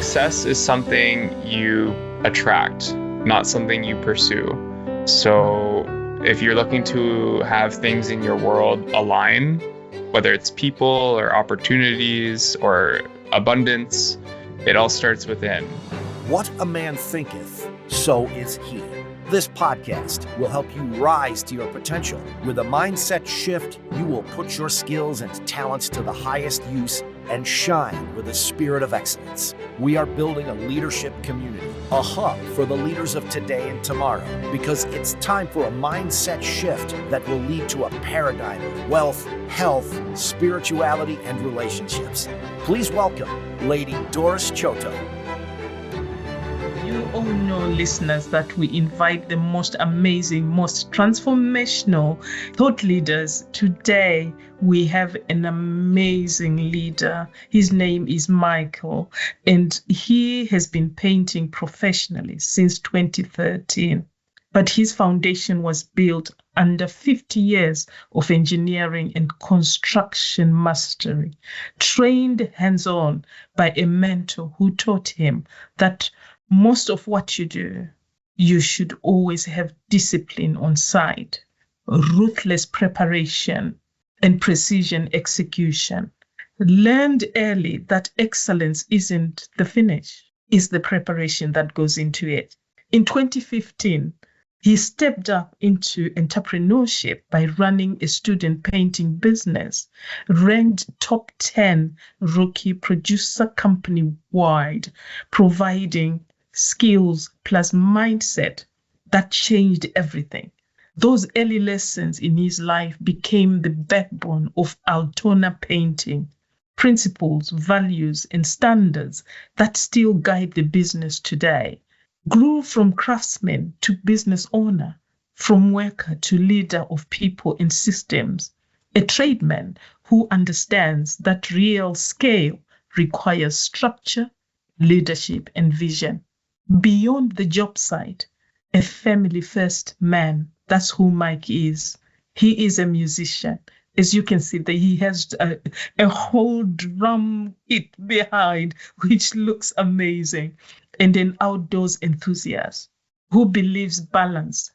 Success is something you attract, not something you pursue. So if you're looking to have things in your world align, whether it's people or opportunities or abundance, it all starts within. What a man thinketh, so is he. This podcast will help you rise to your potential. With a mindset shift, you will put your skills and talents to the highest use and shine with a spirit of excellence. We are building a leadership community, a hub for the leaders of today and tomorrow, because it's time for a mindset shift that will lead to a paradigm of wealth, health, spirituality, and relationships. Please welcome Lady Doris Choto. You all know, listeners, that we invite the most amazing, most transformational thought leaders. Today, we have an amazing leader. His name is Michael, and he has been painting professionally since 2013. But his foundation was built under 50 years of engineering and construction mastery, trained hands-on by a mentor who taught him that most of what you do, you should always have discipline on side, ruthless preparation, and precision execution. Learned early that excellence isn't the finish, it's the preparation that goes into it. In 2015, he stepped up into entrepreneurship by running a student painting business, ranked top 10 rookie producer company wide, providing skills plus mindset that changed everything. Those early lessons in his life became the backbone of Altona painting, principles, values, and standards that still guide the business today. Grew from craftsman to business owner, from worker to leader of people and systems, a tradesman who understands that real scale requires structure, leadership, and vision. Beyond the job site, a family-first man. That's who Mike is. He is a musician. As you can see, that he has a whole drum kit behind, which looks amazing, and an outdoors enthusiast who believes balance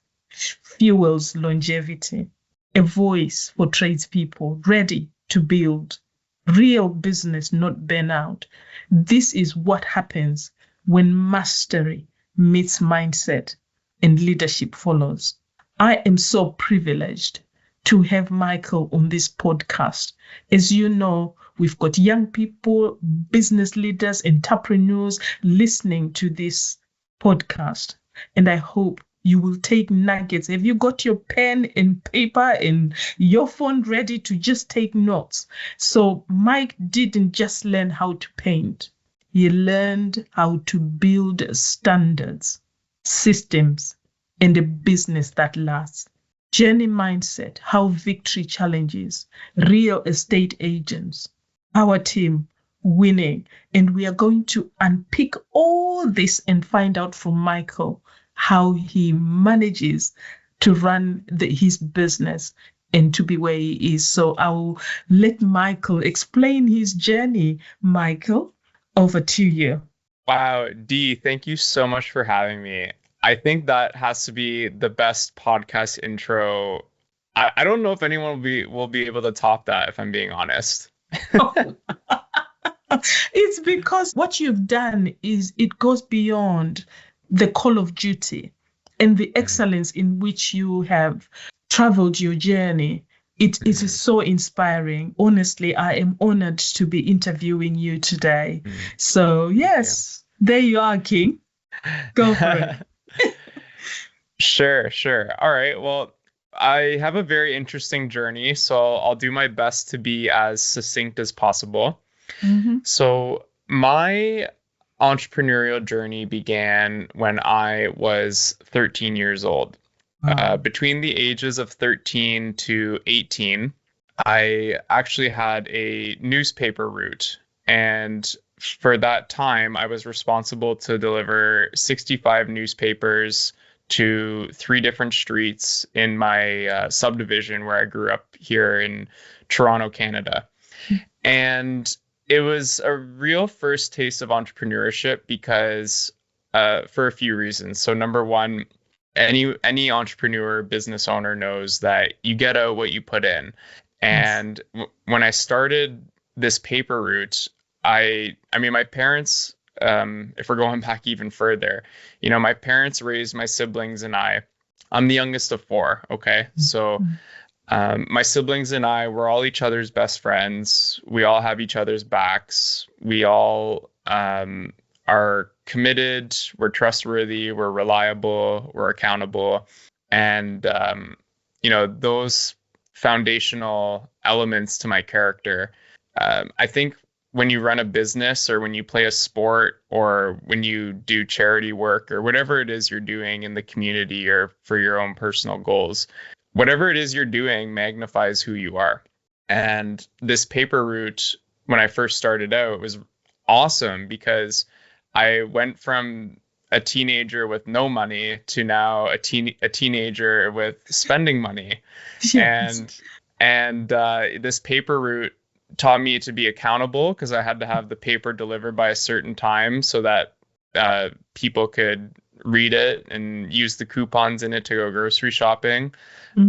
fuels longevity, a voice for tradespeople ready to build real business, not burnout. This is what happens when mastery meets mindset and leadership follows. I am so privileged to have Michael on this podcast. As you know, we've got young people, business leaders, entrepreneurs listening to this podcast. And I hope you will take nuggets. Have you got your pen and paper and your phone ready to just take notes? So Mike didn't just learn how to paint. He learned how to build standards, systems, and a business that lasts. Journey mindset, how victory challenges, real estate agents, our team winning. And we are going to unpick all this and find out from Michael how he manages to run his business and to be where he is. So I'll let Michael explain his journey. Michael, over to you. Wow, Dee, thank you so much for having me. I think that has to be the best podcast intro. I don't know if anyone will be able to top that, if I'm being honest. It's because what you've done is it goes beyond the call of duty and the excellence in which you have traveled your journey. It is so inspiring. Honestly, I am honored to be interviewing you today. So yes, there you are, King. Go for it. Sure. All right. Well, I have a very interesting journey, so I'll do my best to be as succinct as possible. So my entrepreneurial journey began when I was 13 years old. Between the ages of 13 to 18, I actually had a newspaper route. And for that time, I was responsible to deliver 65 newspapers to 3 different streets in my subdivision where I grew up here in Toronto, Canada. And it was a real first taste of entrepreneurship because for a few reasons. So number one, any entrepreneur, business owner knows that you get out what you put in. And when I started this paper route, I mean, my parents, if we're going back even further, my parents raised my siblings and I'm the youngest of four. Okay. So my siblings and I, we're all each other's best friends. We all have each other's backs. We all are committed. We're trustworthy. We're reliable. We're accountable. And, those foundational elements to my character, I think when you run a business or when you play a sport or when you do charity work or whatever it is you're doing in the community or for your own personal goals, whatever it is you're doing magnifies who you are. And this paper route, when I first started out, was awesome because I went from a teenager with no money to now a teenager with spending money. Yes. And this paper route taught me to be accountable because I had to have the paper delivered by a certain time so that people could read it and use the coupons in it to go grocery shopping.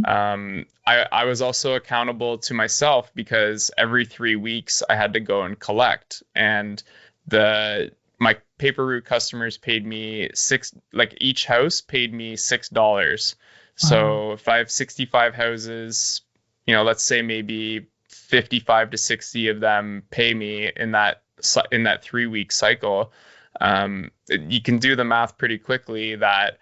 I was also accountable to myself because every 3 weeks I had to go and collect, and my paper route customers paid me each house paid me $6. So if I have 65 houses, let's say maybe 55 to 60 of them pay me in that 3-week cycle. You can do the math pretty quickly that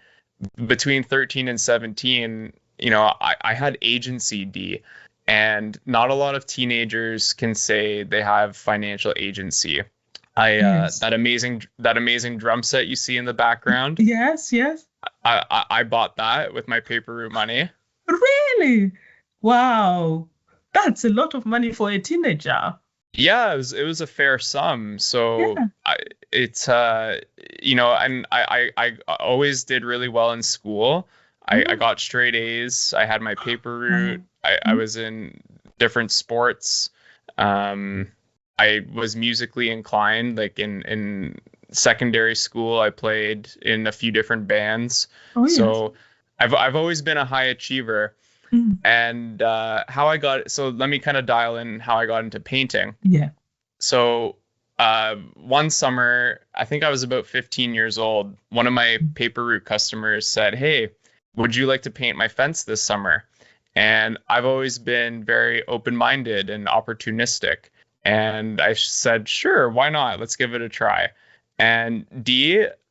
between 13 and 17, I had agency D, and not a lot of teenagers can say they have financial agency. Yes. That amazing drum set you see in the background. Yes. I bought that with my paper route money. Really? Wow. That's a lot of money for a teenager. Yeah, it was a fair sum. So yeah. And I always did really well in school. I got straight A's. I had my paper route. I was in different sports. I was musically inclined. Like in secondary school, I played in a few different bands. Oh, yes. So I've always been a high achiever. And so let me kind of dial in how I got into painting. Yeah. So one summer, I think I was about 15 years old, one of my paper route customers said, "Hey, would you like to paint my fence this summer?" And I've always been very open-minded and opportunistic. And I said, "Sure, why not? Let's give it a try." And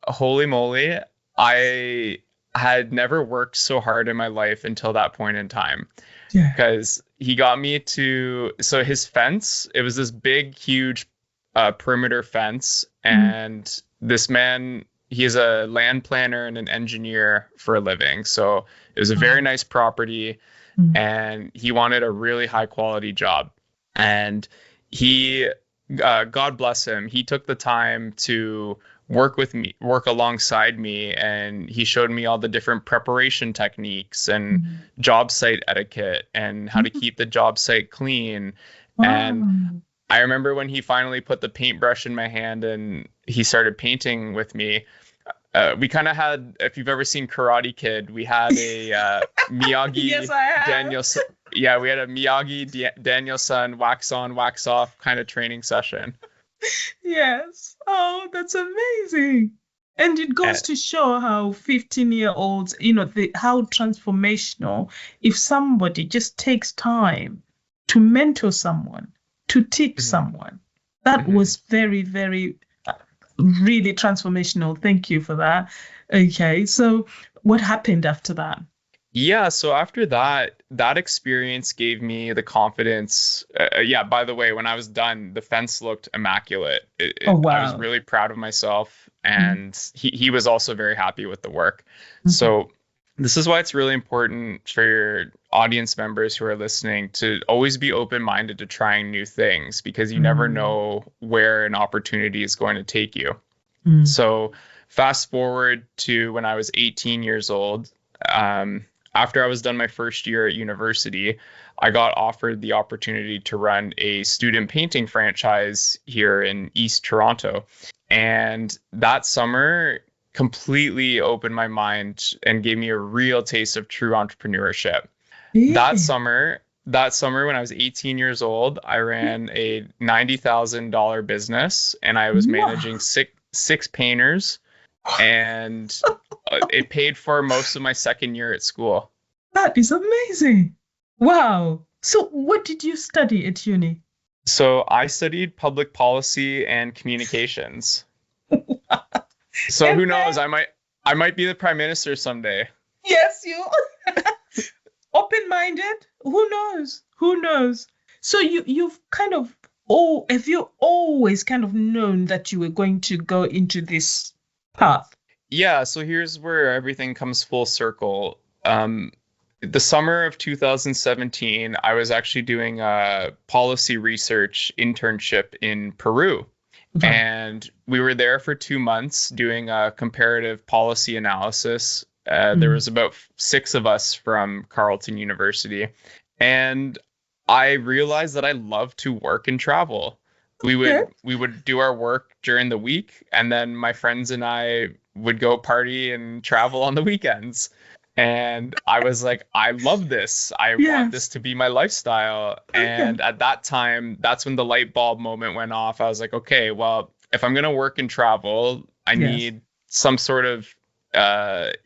holy moly, I had never worked so hard in my life until that point in time. Yeah. Because he got me so his fence, it was this big, huge perimeter fence. And this man, he is a land planner and an engineer for a living. So it was a very nice property, and he wanted a really high quality job. And he, God bless him, he took the time to work alongside me, and he showed me all the different preparation techniques and job site etiquette and how to keep the job site clean. Wow. And I remember when he finally put the paintbrush in my hand and he started painting with me, we kind of had, if you've ever seen Karate Kid, we had a Miyagi yes, I have. Danielson. Yeah, we had a Miyagi Danielson wax on, wax off kind of training session. Yes. Oh, that's amazing. And it goes to show how 15-year-olds, how transformational if somebody just takes time to mentor someone, to teach someone. That was very, very, really transformational. Thank you for that. Okay. So what happened after that? Yeah, so after that experience gave me the confidence. By the way, when I was done, the fence looked immaculate. Wow. I was really proud of myself, and he was also very happy with the work. So this is why it's really important for your audience members who are listening to always be open-minded to trying new things, because you never know where an opportunity is going to take you. So fast forward to when I was 18 years old. After I was done my first year at university, I got offered the opportunity to run a student painting franchise here in East Toronto. And that summer completely opened my mind and gave me a real taste of true entrepreneurship. Yeah. That summer when I was 18 years old, I ran a $90,000 business and I was managing six painters, and it paid for most of my second year at school. That is amazing. Wow. So what did you study at uni? So I studied public policy and communications. So who knows? I might be the prime minister someday. Yes, you open-minded. Who knows? Who knows? So you've kind of have you always kind of known that you were going to go into this path? Yeah, so here's where everything comes full circle. The summer of 2017, I was actually doing a policy research internship in Peru. Okay. And we were there for 2 months doing a comparative policy analysis. There was about 6 of us from Carleton University. And I realized that I love to work and travel. We would do our work during the week, and then my friends and I would go party and travel on the weekends. And I was like, I love this. I want this to be my lifestyle. And at that time, that's when the light bulb moment went off. I was like, okay, well, if I'm going to work and travel, I need some sort of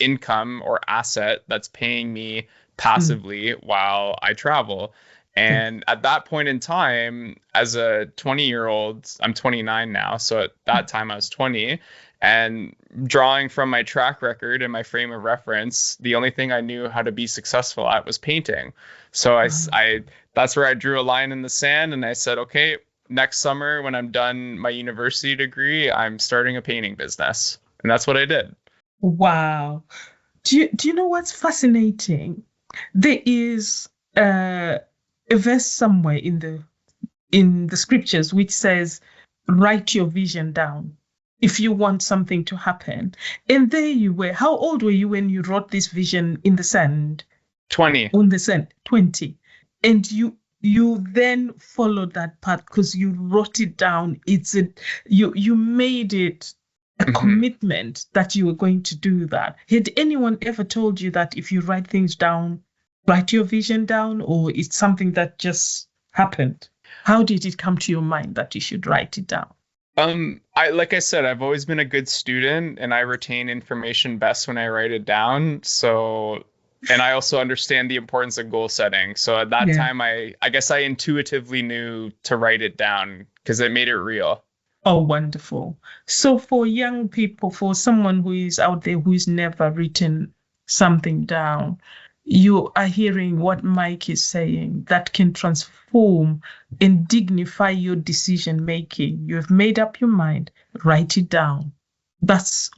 income or asset that's paying me passively while I travel. And at that point in time, as a 20-year-old, I'm 29 now. So at that time I was 20. And drawing from my track record and my frame of reference, the only thing I knew how to be successful at was painting. So I that's where I drew a line in the sand, and I said, okay, next summer when I'm done my university degree, I'm starting a painting business. And that's what I did. Wow. Do you know what's fascinating? There is a verse somewhere in the scriptures which says, write your vision down if you want something to happen. And there you were. How old were you when you wrote this vision in the sand? 20. On the sand, 20. And you then followed that path because you wrote it down. You made it a commitment that you were going to do that. Had anyone ever told you that if you write things down, write your vision down, or it's something that just happened? How did it come to your mind that you should write it down? Like I said, I've always been a good student, and I retain information best when I write it down. So, and I also understand the importance of goal setting. So at that time, I guess I intuitively knew to write it down because it made it real. Oh, wonderful. So for young people, for someone who is out there who's never written something down, you are hearing what Mike is saying that can transform and dignify your decision making. You have made up your mind, write it down. That's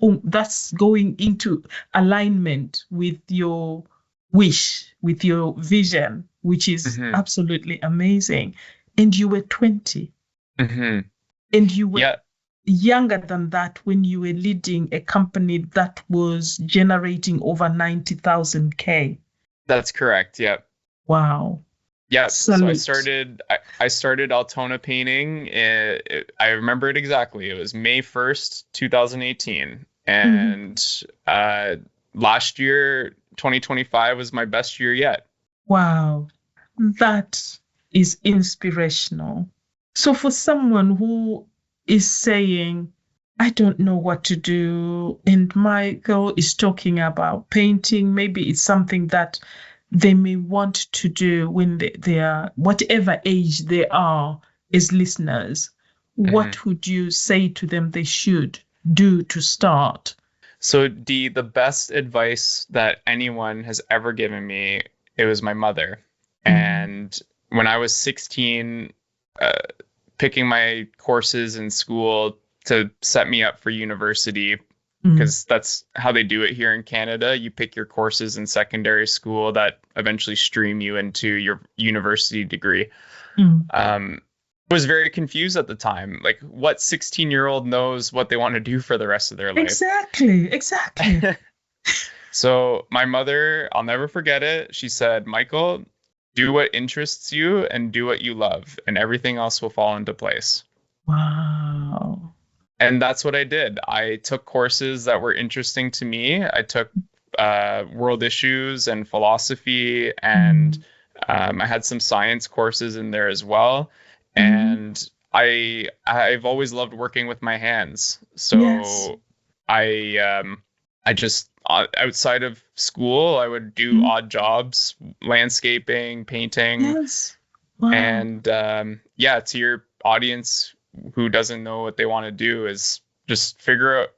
going into alignment with your wish, with your vision, which is absolutely amazing. And you were 20. And you were younger than that when you were leading a company that was generating over 90,000 K. That's correct. Yeah. Wow. Yeah. So I started Altona Painting. I remember it exactly. It was May 1st, 2018. And last year, 2025 was my best year yet. Wow. That is inspirational. So for someone who is saying, I don't know what to do, and Michael is talking about painting, maybe it's something that they may want to do when they are, whatever age they are as listeners, what would you say to them they should do to start? So the best advice that anyone has ever given me, it was my mother. And when I was 16, picking my courses in school to set me up for university, because that's how they do it here in Canada. You pick your courses in secondary school that eventually stream you into your university degree. I was very confused at the time. Like, what 16-year-old knows what they want to do for the rest of their life? Exactly. So my mother, I'll never forget it. She said, Michael, do what interests you and do what you love, and everything else will fall into place. Wow. And that's what I did. I took courses that were interesting to me. I took world issues and philosophy, and I had some science courses in there as well. And I've always loved working with my hands. So Yes. I just outside of school, I would do odd jobs, landscaping, painting. Yes. Wow. And yeah, to your audience who doesn't know what they want to do, is just figure out,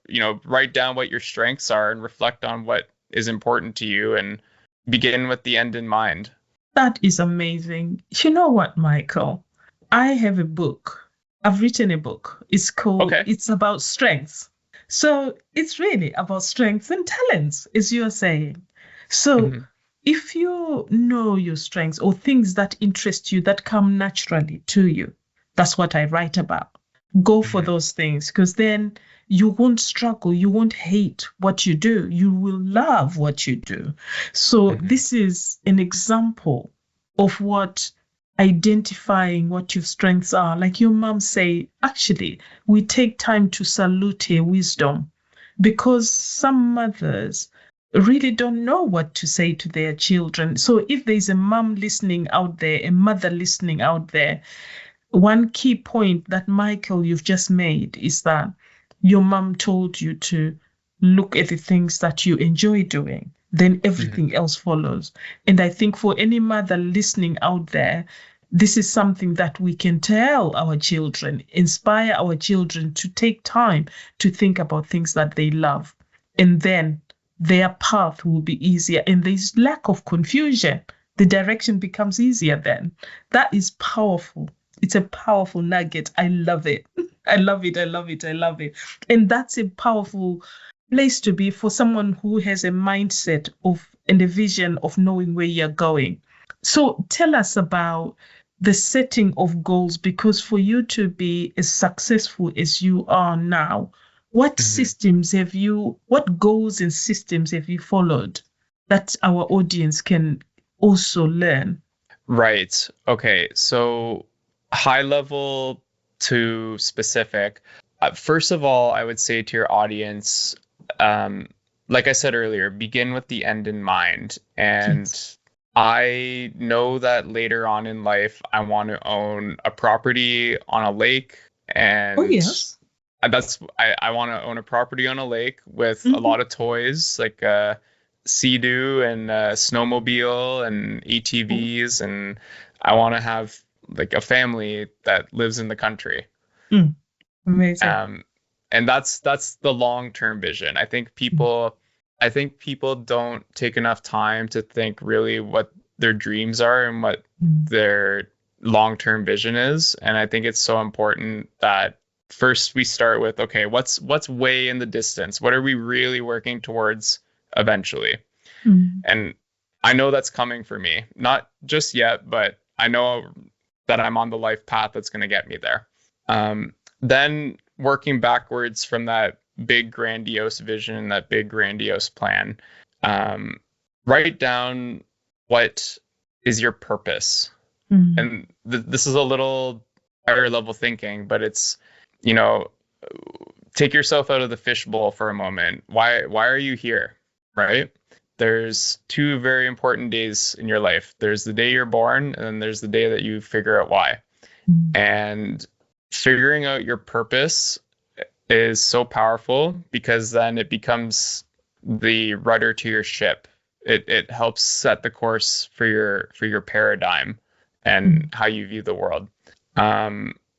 write down what your strengths are and reflect on what is important to you, and begin with the end in mind. That is amazing. You know what, Michael? I have a book. I've written a book. It's called, It's about strengths. So it's really about strengths and talents, as you're saying. So if you know your strengths or things that interest you, that come naturally to you, that's what I write about. Go for those things, because then you won't struggle. You won't hate what you do. You will love what you do. So this is an example of what identifying what your strengths are. Like your mom say, actually, we take time to salute her wisdom, because some mothers really don't know what to say to their children. So if there's a mom listening out there, a mother listening out there, one key point that, Michael, you've just made is that your mom told you to look at the things that you enjoy doing, then everything else follows. And I think for any mother listening out there, this is something that we can tell our children, inspire our children to take time to think about things that they love. And then their path will be easier, and there's lack of confusion. The direction becomes easier then. That is powerful. It's a powerful nugget. I love it. I love it. I love it. I love it. And that's a powerful place to be for someone who has a mindset of and a vision of knowing where you're going. So tell us about the setting of goals, because for you to be as successful as you are now, what what goals and systems have you followed that our audience can also learn? Right. Okay. So high level to specific. First of all, I would say to your audience, like I said earlier, begin with the end in mind. And I know that later on in life, I want to own a property on a lake. And I want to own a property on a lake with a lot of toys, like Sea-Doo and snowmobile and ATVs. And I want to have like a family that lives in the country. Amazing. And that's the long-term vision. I think people don't take enough time to think really what their dreams are and what their long-term vision is. And I think it's so important that first we start with, okay, what's way in the distance? What are we really working towards eventually? And I know that's coming for me. Not just yet, but I know that I'm on the life path that's going to get me there. Then working backwards from that big grandiose vision, that big grandiose plan, write down what is your purpose. And this is a little higher level thinking, but it's, take yourself out of the fishbowl for a moment. Why are you here? Right? There's two very important days in your life. There's the day you're born, and then there's the day that you figure out why. And figuring out your purpose is so powerful, because then it becomes the rudder to your ship. It helps set the course for your paradigm and how you view the world.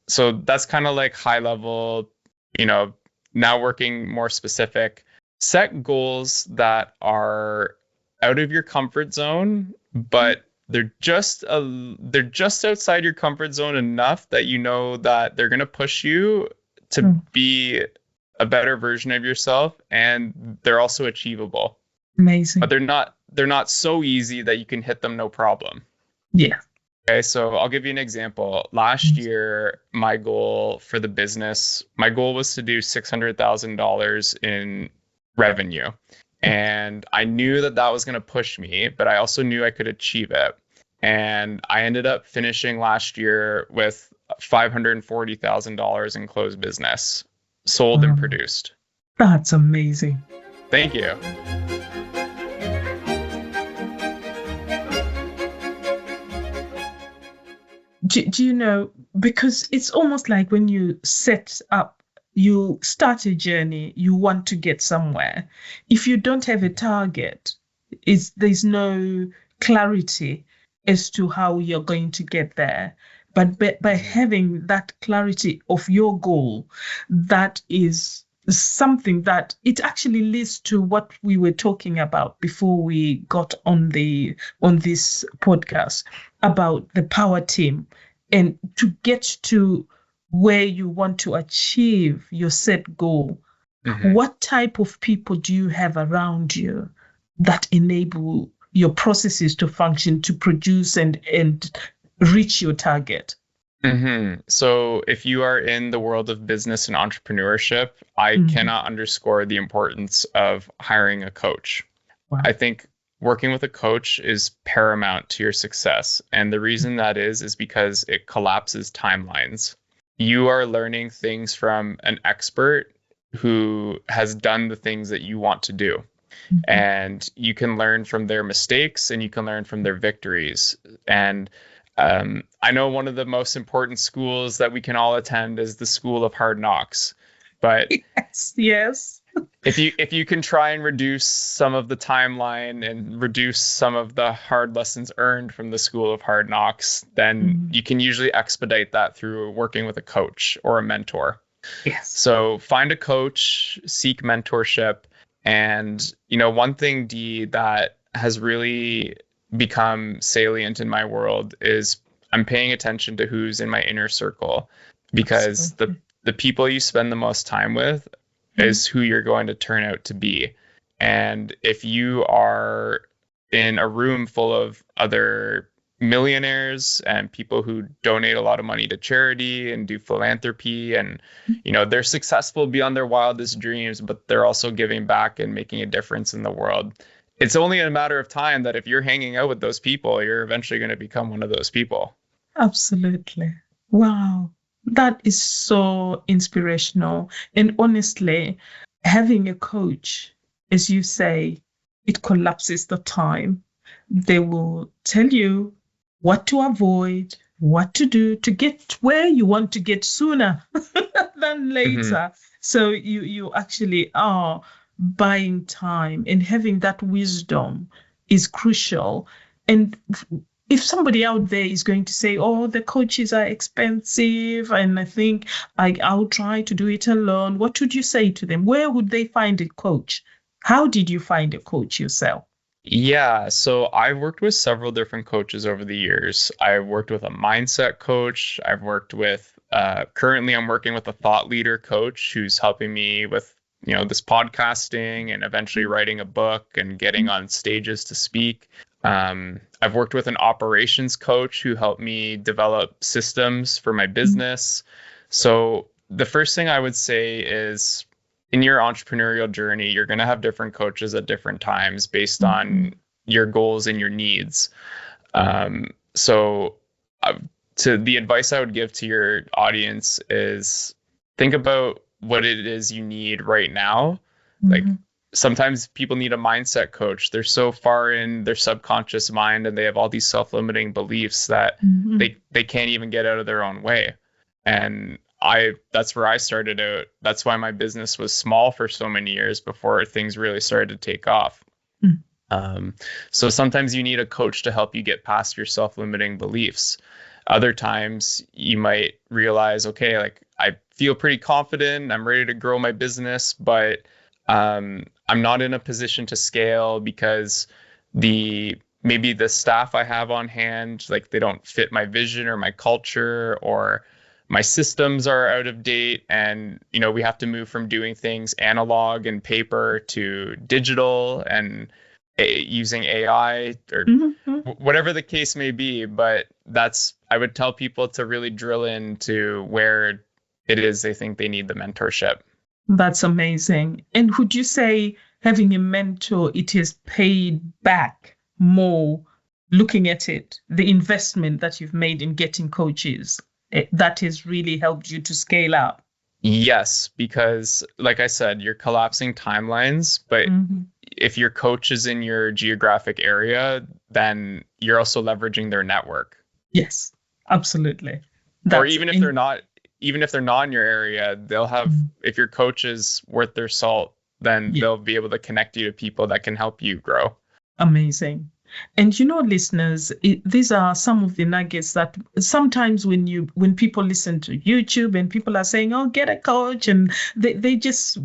So that's kind of like high level, now working more specific. Set goals that are out of your comfort zone, but they're just outside your comfort zone enough that you know that they're going to push you to be a better version of yourself, and they're also achievable. Amazing. But they're not so easy that you can hit them no problem. Yeah. Okay, so I'll give you an example. Last year, my goal for the business, was to do $600,000 in revenue. And I knew that was going to push me, but I also knew I could achieve it. And I ended up finishing last year with $540,000 in closed business, sold and produced. That's amazing. Thank you. Do you know, because it's almost like when you you start a journey, you want to get somewhere. If you don't have a target, there's no clarity as to how you're going to get there. But by having that clarity of your goal, that is something that it actually leads to what we were talking about before we got on this podcast about the power team, and to get to where you want to achieve your set goal. What type of people do you have around you that enable your processes to function, to produce and reach your target? So if you are in the world of business and entrepreneurship, I cannot underscore the importance of hiring a coach. Wow. I think working with a coach is paramount to your success. And the reason that is because it collapses timelines. You are learning things from an expert who has done the things that you want to do. And you can learn from their mistakes and you can learn from their victories. And I know one of the most important schools that we can all attend is the School of Hard Knocks. But yes. If you can try and reduce some of the timeline and reduce some of the hard lessons earned from the School of Hard Knocks, then you can usually expedite that through working with a coach or a mentor. Yes. So find a coach, seek mentorship. And, one thing, Dee, that has really become salient in my world is I'm paying attention to who's in my inner circle, because the people you spend the most time with is who you're going to turn out to be. And if you are in a room full of other millionaires and people who donate a lot of money to charity and do philanthropy, and they're successful beyond their wildest dreams, but they're also giving back and making a difference in the world, it's only a matter of time that if you're hanging out with those people, you're eventually going to become one of those people. Absolutely. Wow. That is so inspirational. And honestly, having a coach, as you say, it collapses the time. They will tell you what to avoid, what to do to get where you want to get sooner than later. So you actually are buying time, and having that wisdom is crucial. And if somebody out there is going to say, oh, the coaches are expensive, and I think I'll try to do it alone, what would you say to them? Where would they find a coach? How did you find a coach yourself? Yeah, so I've worked with several different coaches over the years. I've worked with a mindset coach. I've worked with, currently I'm working with a thought leader coach who's helping me with, this podcasting and eventually writing a book and getting on stages to speak. I've worked with an operations coach who helped me develop systems for my business. So the first thing I would say is, in your entrepreneurial journey, you're going to have different coaches at different times based on your goals and your needs. So to the advice I would give to your audience is think about what it is you need right now. Like, sometimes people need a mindset coach. They're so far in their subconscious mind and they have all these self-limiting beliefs that they can't even get out of their own way. And that's where I started out. That's why my business was small for so many years before things really started to take off. So sometimes you need a coach to help you get past your self-limiting beliefs. Other times you might realize, okay, like I feel pretty confident, I'm ready to grow my business, but I'm not in a position to scale because maybe the staff I have on hand, like they don't fit my vision or my culture, or my systems are out of date, and we have to move from doing things analog and paper to digital and using AI or whatever the case may be. But I would tell people to really drill into where it is they think they need the mentorship. That's amazing. And would you say having a mentor, it has paid back more looking at it, the investment that you've made in getting coaches, that has really helped you to scale up? Yes, because like I said, you're collapsing timelines, but if your coach is in your geographic area, then you're also leveraging their network. Yes, absolutely. Or even if they're not in your area, they'll have, if your coach is worth their salt, then they'll be able to connect you to people that can help you grow. Amazing. And listeners, these are some of the nuggets that sometimes when people listen to YouTube and people are saying, oh, get a coach, and they just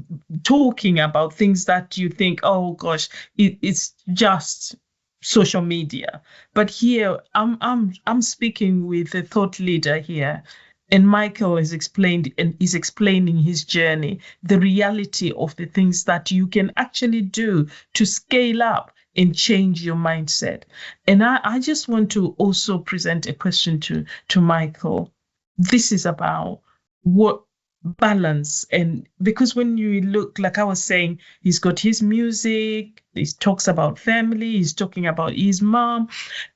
talking about things that you think, oh gosh, it's just social media. But here I'm speaking with a thought leader here. And Michael has explained and is explaining his journey, the reality of the things that you can actually do to scale up and change your mindset. And I just want to also present a question to Michael. This is about what balance, and because when you look, like I was saying, he's got his music, he talks about family, he's talking about his mom,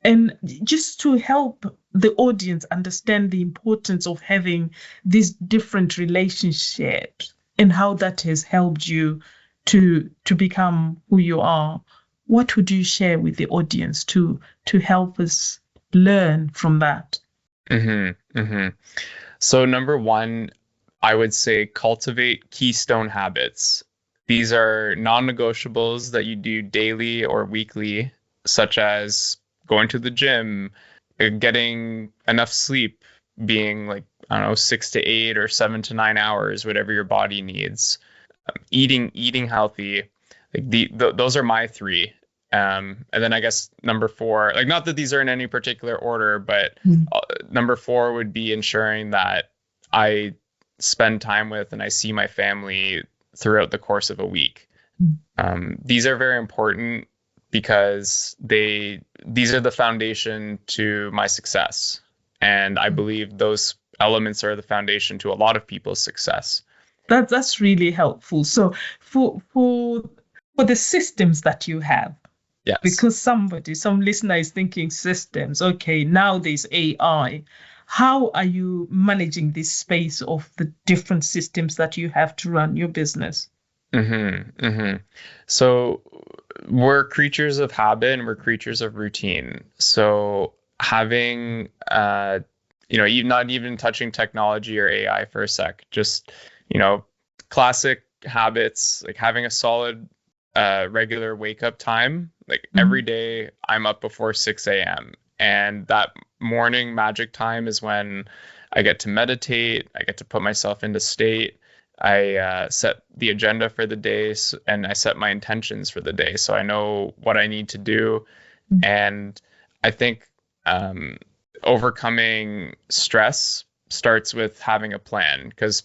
and just to help the audience understand the importance of having these different relationships and how that has helped you to become who you are. What would you share with the audience to help us learn from that? So number one, I would say cultivate keystone habits. These are non-negotiables that you do daily or weekly, such as going to the gym, getting enough sleep, being like, I don't know, 6 to 8 or 7 to 9 hours, whatever your body needs. Eating healthy. Like those are my three. And then I guess number 4, like, not that these are in any particular order, but number 4 would be ensuring that I spend time with and I see my family throughout the course of a week. These are very important because these are the foundation to my success. And I believe those elements are the foundation to a lot of people's success. That's really helpful. So for the systems that you have, yes, because some listener is thinking systems, okay, now there's AI. How are you managing this space of the different systems that you have to run your business? So we're creatures of habit and we're creatures of routine. So having, not even touching technology or AI for a sec, just, classic habits, like having a solid, regular wake up time. Like every day I'm up before 6 a.m. And that morning magic time is when I get to meditate. I get to put myself into state. I set the agenda for the day, and I set my intentions for the day. So I know what I need to do. And I think overcoming stress starts with having a plan, because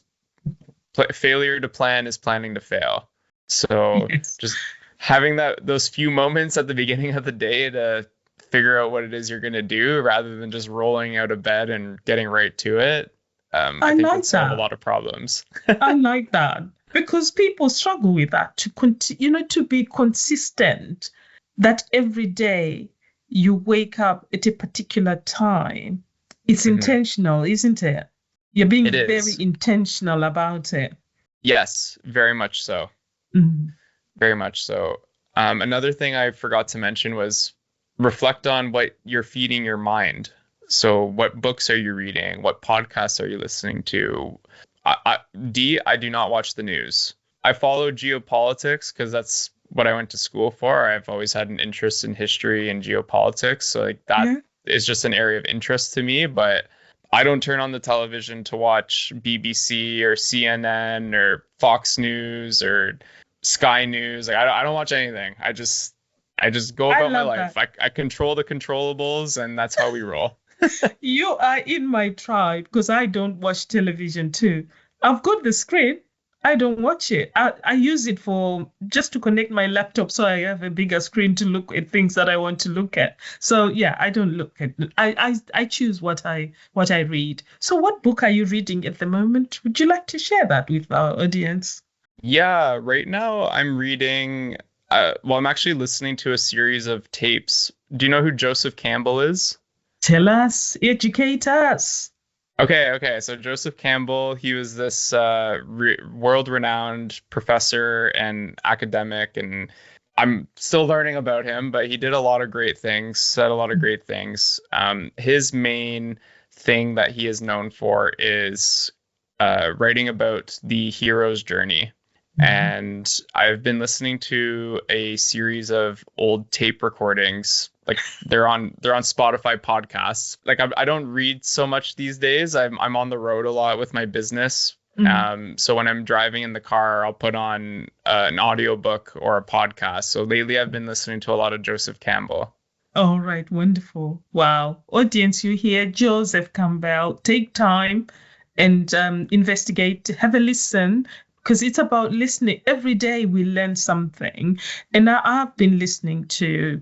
failure to plan is planning to fail. So just having those few moments at the beginning of the day to figure out what it is you're going to do, rather than just rolling out of bed and getting right to it. I think would solve a lot of problems. I like that, because people struggle with that, to be consistent, that every day you wake up at a particular time. It's intentional, isn't it? You're being very intentional about it. Yes, very much so. Very much so. Another thing I forgot to mention was reflect on what you're feeding your mind. So what books are you reading? What podcasts are you listening to? I do not watch the news. I follow geopolitics because that's what I went to school for. I've always had an interest in history and geopolitics. So like that is just an area of interest to me, but I don't turn on the television to watch BBC or CNN or Fox News or Sky News. Like I don't watch anything. I just go about my life. I control the controllables, and that's how we roll. You are in my tribe, because I don't watch television too. I've got the screen. I don't watch it. I use it for just to connect my laptop, so I have a bigger screen to look at things that I want to look at. So yeah, I don't look at it. I choose what I read. So what book are you reading at the moment? Would you like to share that with our audience? Yeah, right now I'm reading. I'm actually listening to a series of tapes Do you know who Joseph Campbell is? Tell us, educate us. Okay. So Joseph Campbell, he was this world-renowned professor and academic, and I'm still learning about him, but he did a lot of great things, said a lot of great things. His main thing that he is known for is writing about the hero's journey. And I've been listening to a series of old tape recordings. Like they're on Spotify podcasts. Like I don't read so much these days. I'm on the road a lot with my business. So when I'm driving in the car, I'll put on an audiobook or a podcast. So lately I've been listening to a lot of Joseph Campbell. All right, wonderful. Wow. Audience, you hear Joseph Campbell. Take time and investigate, have a listen, because it's about listening. Every day we learn something. And I've been listening to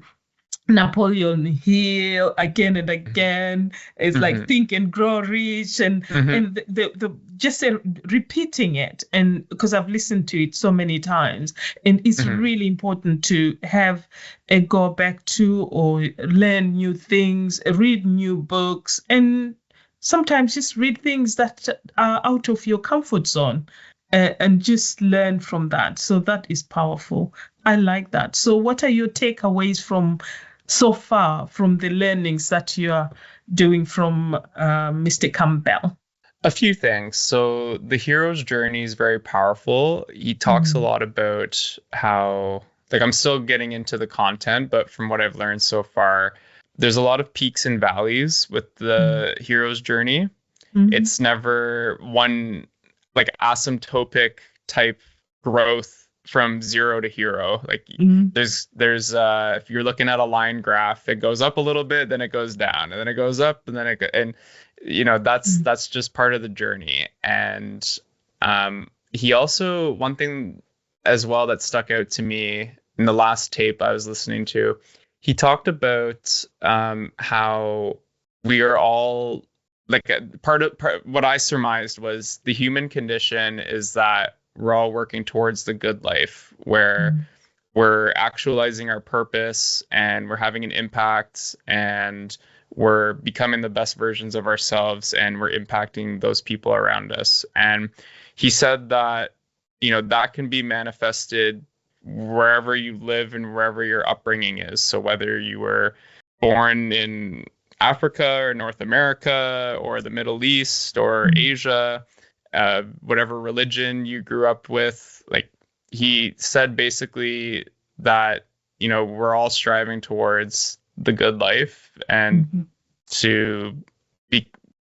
Napoleon Hill again and again. It's like Think and Grow Rich, and the just repeating it, and because I've listened to it so many times, and it's really important to have a go back to or learn new things, read new books, and sometimes just read things that are out of your comfort zone. And just learn from that. So that is powerful. I like that. So what are your takeaways from so far from the learnings that you are doing from Mr. Campbell? A few things. So the hero's journey is very powerful. He talks a lot about how, like, I'm still getting into the content, but from what I've learned so far, there's a lot of peaks and valleys with the hero's journey. It's never one like asymptotic type growth from zero to hero. Like there's if you're looking at a line graph, it goes up a little bit, then it goes down, and then it goes up, and then that's just part of the journey. And he also, one thing as well that stuck out to me in the last tape I was listening to, he talked about how we are all, like, part what I surmised was the human condition is that we're all working towards the good life, where we're actualizing our purpose and we're having an impact and we're becoming the best versions of ourselves and we're impacting those people around us. And he said that, that can be manifested wherever you live and wherever your upbringing is. So whether you were born in Africa or North America or the Middle East or Asia, whatever religion you grew up with, like he said basically that, we're all striving towards the good life and to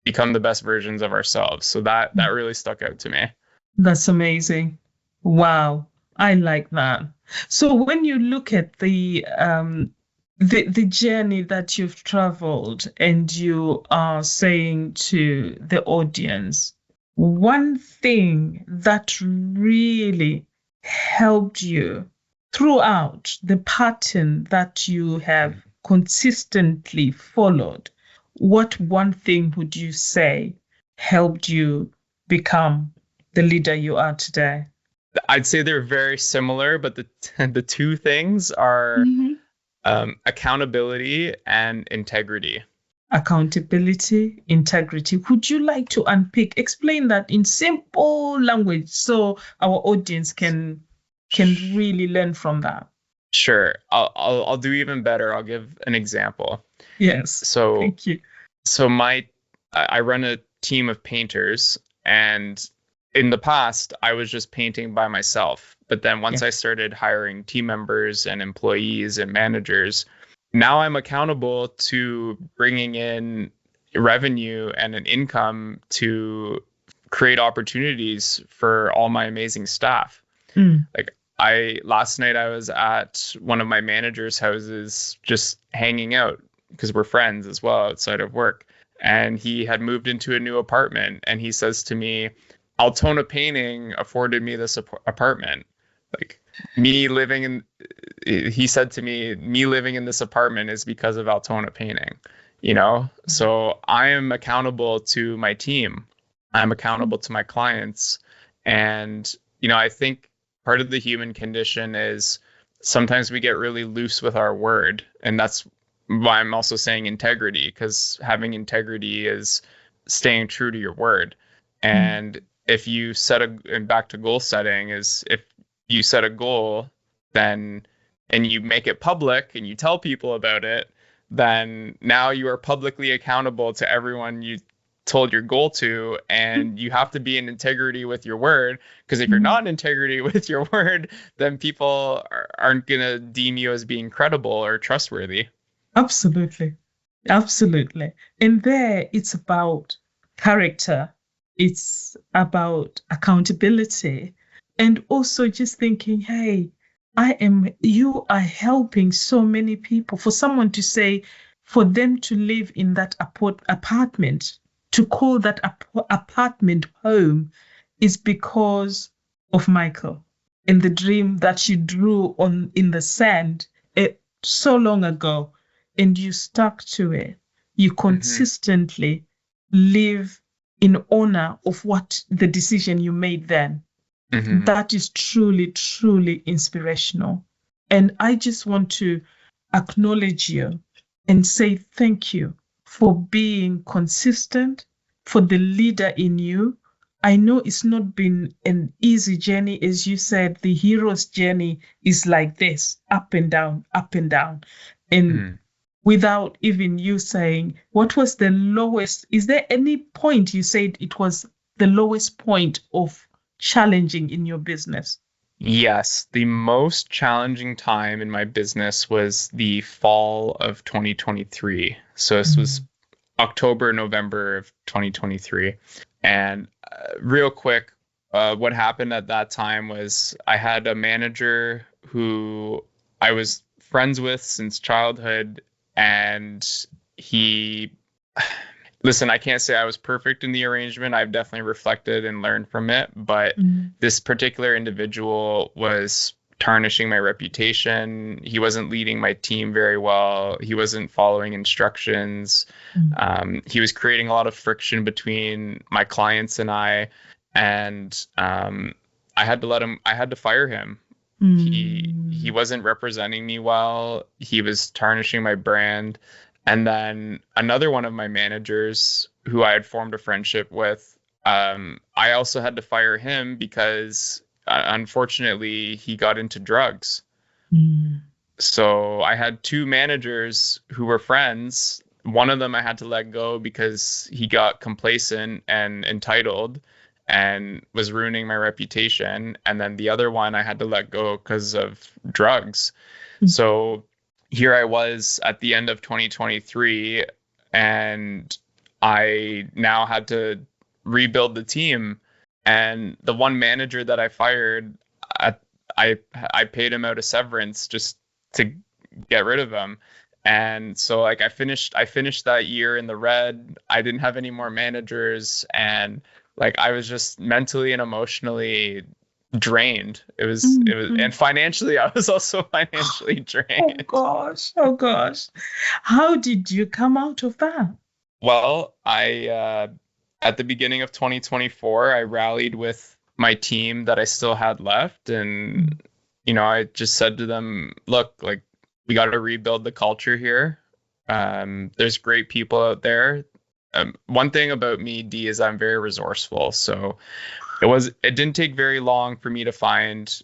become the best versions of ourselves. So that really stuck out to me. That's amazing. Wow. I like that. So when you look at the journey that you've traveled and you are saying to the audience, one thing that really helped you throughout the pattern that you have consistently followed, what one thing would you say helped you become the leader you are today? I'd say they're very similar, but the two things are accountability and integrity. Accountability, integrity. Would you like to explain that in simple language so our audience can really learn from that? Sure. I'll do even better. I'll give an example. Yes. So thank you. So I run a team of painters, and in the past I was just painting by myself. But then once I started hiring team members and employees and managers, now I'm accountable to bringing in revenue and an income to create opportunities for all my amazing staff. Like last night I was at one of my managers' houses just hanging out because we're friends as well outside of work. And he had moved into a new apartment, and he says to me, Altona Painting afforded me this apartment. Like he said to me, me living in this apartment is because of Altona Painting, So I am accountable to my team. I'm accountable to my clients. And, I think part of the human condition is sometimes we get really loose with our word. And that's why I'm also saying integrity, because having integrity is staying true to your word. And if you and back to goal setting, is if you set a goal, then, and you make it public and you tell people about it, then now you are publicly accountable to everyone you told your goal to, and you have to be in integrity with your word, because if you're not in integrity with your word, then people aren't going to deem you as being credible or trustworthy. Absolutely. Absolutely. And there it's about character. It's about accountability, and also just thinking, hey, you are helping so many people. For someone to say, for them to live in that apartment, to call that apartment home, is because of Michael and the dream that she drew in the sand so long ago, and you stuck to it. You consistently live in honor of what the decision you made then. That is truly, truly inspirational. And I just want to acknowledge you and say thank you for being consistent, for the leader in you. I know it's not been an easy journey. As you said, the hero's journey is like this, up and down, up and down. And without even you saying, what was the lowest? Is there any point you said it was the lowest point of challenging in your business? Yes, the most challenging time in my business was the fall of 2023. So this was October, November of 2023. And real quick, what happened at that time was I had a manager who I was friends with since childhood, and listen, I can't say I was perfect in the arrangement. I've definitely reflected and learned from it, but this particular individual was tarnishing my reputation. He wasn't leading my team very well. He wasn't following instructions. He was creating a lot of friction between my clients and I, and I had to fire him. He wasn't representing me well. He was tarnishing my brand. And then another one of my managers who I had formed a friendship with, I also had to fire him because unfortunately he got into drugs. So I had two managers who were friends. One of them I had to let go because he got complacent and entitled and was ruining my reputation. And then the other one I had to let go because of drugs. So here I was at the end of 2023, and I now had to rebuild the team. And the one manager that I fired, I paid him out a severance just to get rid of him. And so like I finished that year in the red. I didn't have any more managers, and like I was just mentally and emotionally drained. It was and financially I was also financially drained. Oh gosh. How did you come out of that? Well, I at the beginning of 2024 I rallied with my team that I still had left, and I just said to them, look, like, we got to rebuild the culture here. There's great people out there. One thing about me, D, is I'm very resourceful, so it didn't take very long for me to find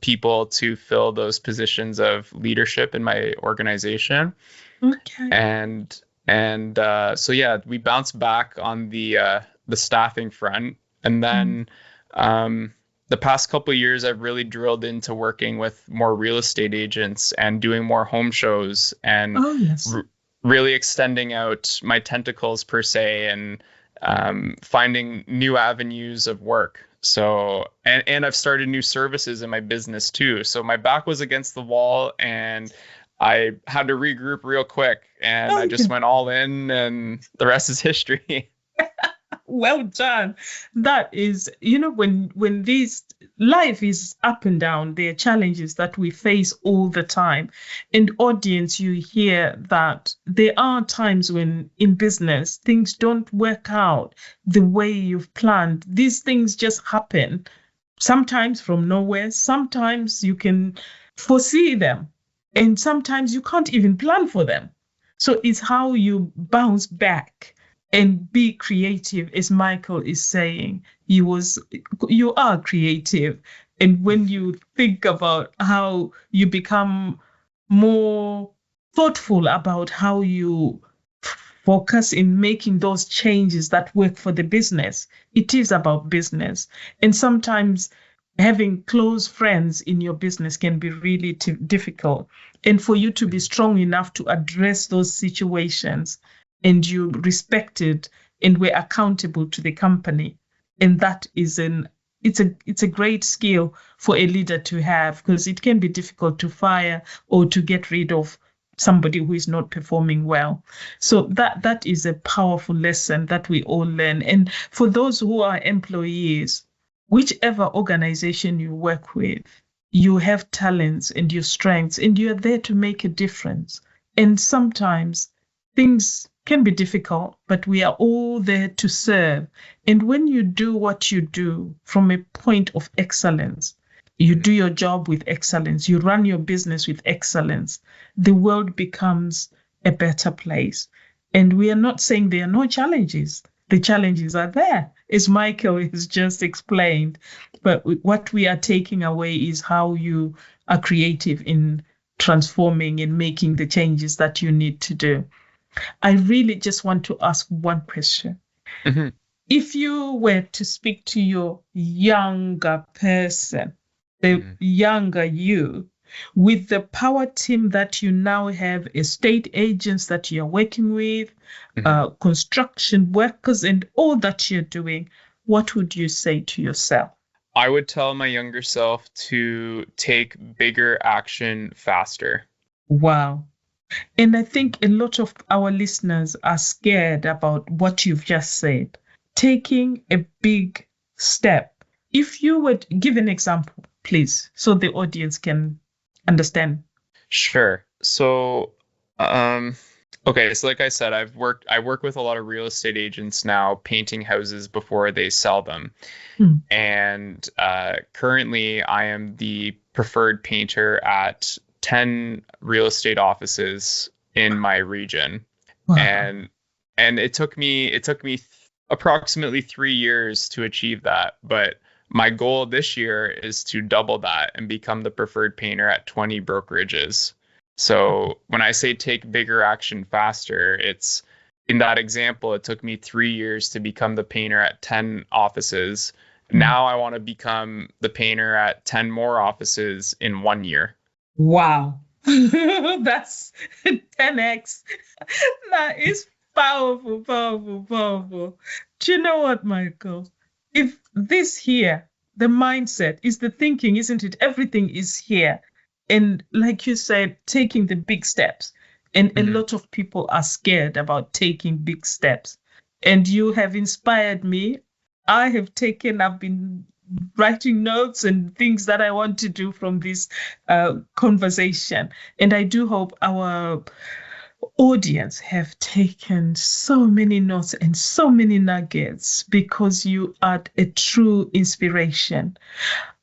people to fill those positions of leadership in my organization. Okay. And so yeah, we bounced back on the staffing front, and then the past couple of years I've really drilled into working with more real estate agents and doing more home shows and really extending out my tentacles per se, and finding new avenues of work. So, and I've started new services in my business too. So my back was against the wall and I had to regroup real quick, and I just went all in, and the rest is history. Well done. That is, when this life is up and down, there are challenges that we face all the time. And audience, you hear that there are times when in business, things don't work out the way you've planned. These things just happen, sometimes from nowhere. Sometimes you can foresee them, and sometimes you can't even plan for them. So it's how you bounce back and be creative, as Michael is saying. You are creative. And when you think about how you become more thoughtful about how you focus in making those changes that work for the business, it is about business. And sometimes having close friends in your business can be really difficult. And for you to be strong enough to address those situations, and you respected and were accountable to the company, and that is it's a great skill for a leader to have, because it can be difficult to fire or to get rid of somebody who is not performing well. So that is a powerful lesson that we all learn. And for those who are employees, whichever organization you work with, you have talents and your strengths, and you're there to make a difference. And sometimes things can be difficult, but we are all there to serve. And when you do what you do from a point of excellence, you do your job with excellence, you run your business with excellence, the world becomes a better place. And we are not saying there are no challenges. The challenges are there, as Michael has just explained. But what we are taking away is how you are creative in transforming and making the changes that you need to do. I really just want to ask one question. Mm-hmm. If you were to speak to your younger person, the younger you, with the power team that you now have, estate agents that you're working with, construction workers, and all that you're doing, what would you say to yourself? I would tell my younger self to take bigger action faster. Wow. And I think a lot of our listeners are scared about what you've just said. Taking a big step. If you would give an example, please, so the audience can understand. Sure. So, okay, so like I said, I work with a lot of real estate agents now, painting houses before they sell them. And currently I am the preferred painter at 10 real estate offices in my region. Wow. And it took me approximately 3 years to achieve that, but my goal this year is to double that and become the preferred painter at 20 brokerages. So when I say take bigger action faster, it's in that example, it took me 3 years to become the painter at 10 offices. Now I want to become the painter at 10 more offices in 1 year. Wow. That's 10x. That is powerful, powerful, powerful. Do you know what, Michael? If this here, the mindset is the thinking, isn't it? Everything is here. And like you said, taking the big steps. And a lot of people are scared about taking big steps. And you have inspired me. I've been writing notes and things that I want to do from this conversation. And I do hope our audience have taken so many notes and so many nuggets, because you are a true inspiration.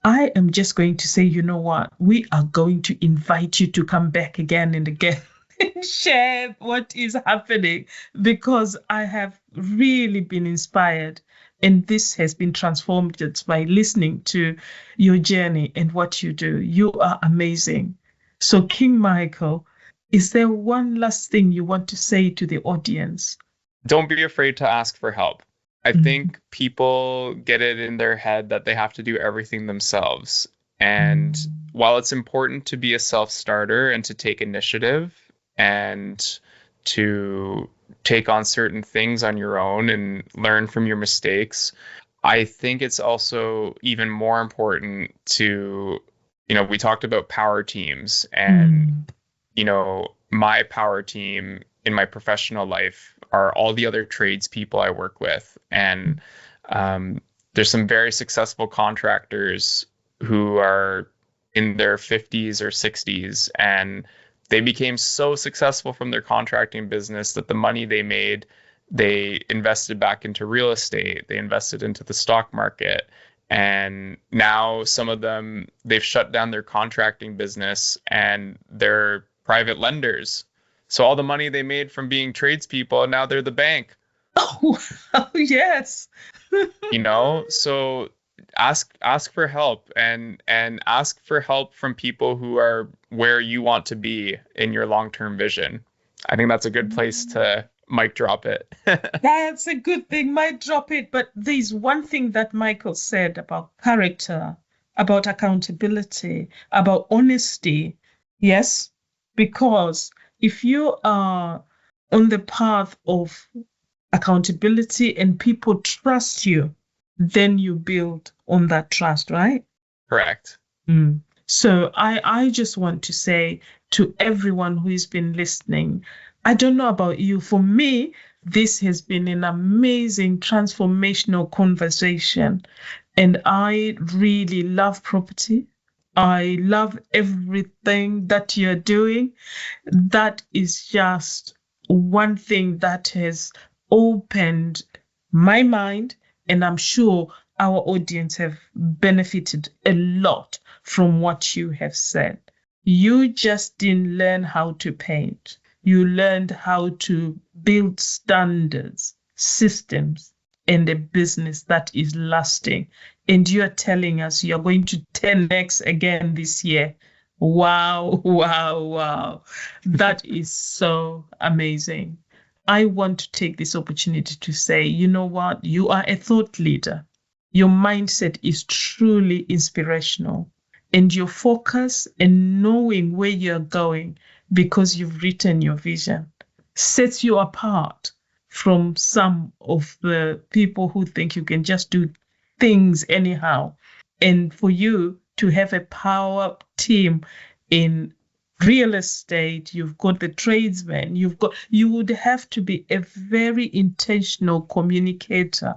I am just going to say, you know what? We are going to invite you to come back again and again and share what is happening, because I have really been inspired. And this has been transformed just by listening to your journey and what you do. You are amazing. So, King Michael, is there one last thing you want to say to the audience? Don't be afraid to ask for help. I think people get it in their head that they have to do everything themselves. And while it's important to be a self-starter and to take initiative and to take on certain things on your own and learn from your mistakes, I think it's also even more important to, we talked about power teams, and, my power team in my professional life are all the other tradespeople I work with. And there's some very successful contractors who are in their 50s or 60s, and they became so successful from their contracting business that the money they made, they invested back into real estate, they invested into the stock market. And now some of them, they've shut down their contracting business and they're private lenders. So all the money they made from being tradespeople, now they're the bank. Oh, yes. So ask for help and ask for help from people who are where you want to be in your long-term vision. I think that's a good place to mic drop it. That's a good thing, mic drop it. But there's one thing that Michael said about character, about accountability, about honesty. Yes, because if you are on the path of accountability and people trust you, then you build on that trust, right? Correct. So I just want to say to everyone who has been listening, I don't know about you. For me, this has been an amazing transformational conversation. And I really love property. I love everything that you're doing. That is just one thing that has opened my mind, and I'm sure our audience have benefited a lot from what you have said. You just didn't learn how to paint. You learned how to build standards, systems, and a business that is lasting. And you're telling us you're going to 10x again this year. Wow, wow, wow. That is so amazing. I want to take this opportunity to say, you know what? You are a thought leader. Your mindset is truly inspirational. And your focus and knowing where you're going because you've written your vision sets you apart from some of the people who think you can just do things anyhow. And for you to have a power team in real estate, you've got the tradesmen, you would have to be a very intentional communicator,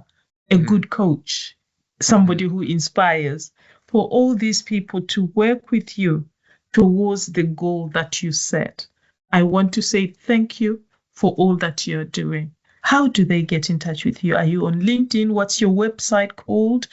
a good coach, somebody who inspires, for all these people to work with you towards the goal that you set. I want to say thank you for all that you're doing. How do they get in touch with you? Are you on LinkedIn? What's your website called?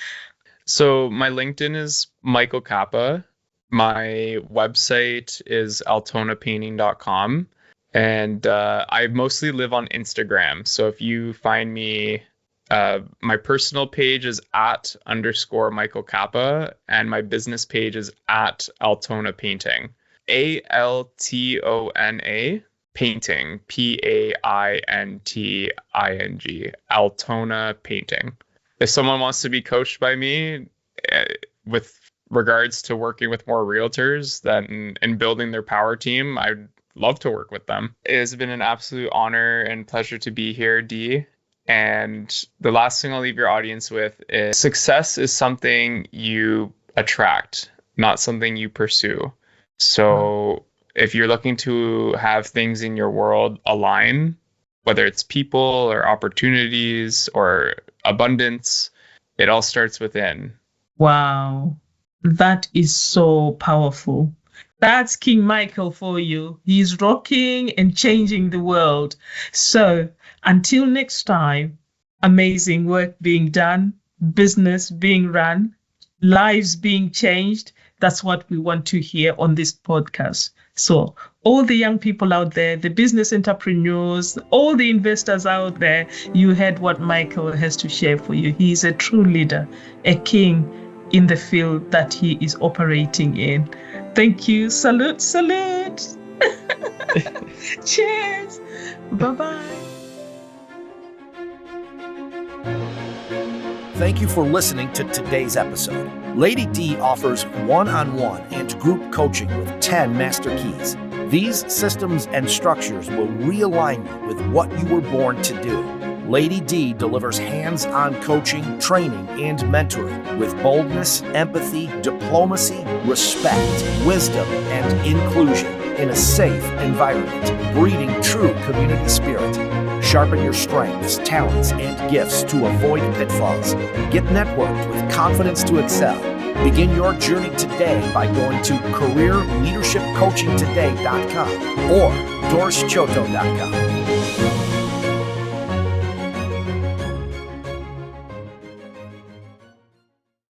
So my LinkedIn is Michael Cappa. My website is altonapainting.com. And I mostly live on Instagram. So if you find me, my personal page is @_ Michael Cappa, and my business page is @Altona Painting. ALTONA Painting, PAINTING, Altona Painting. If someone wants to be coached by me with regards to working with more realtors and building their power team, I'd love to work with them. It has been an absolute honor and pleasure to be here, Dee. And the last thing I'll leave your audience with is success is something you attract, not something you pursue. So if you're looking to have things in your world align, whether it's people or opportunities or abundance, it all starts within. Wow, that is so powerful. That's King Michael for you. He's rocking and changing the world. So until next time, amazing work being done, business being run, lives being changed. That's what we want to hear on this podcast. So all the young people out there, the business entrepreneurs, all the investors out there, you heard what Michael has to share for you. He is a true leader, a king in the field that he is operating in. Thank you. Salute, salute. Cheers. Bye-bye. Thank you for listening to today's episode. Lady D offers one-on-one and group coaching with 10 master keys. These systems and structures will realign you with what you were born to do. Lady D delivers hands-on coaching, training, and mentoring with boldness, empathy, diplomacy, respect, wisdom, and inclusion in a safe environment, breeding true community spirit. Sharpen your strengths, talents, and gifts to avoid pitfalls. Get networked with confidence to excel. Begin your journey today by going to careerleadershipcoachingtoday.com or dorschoto.com.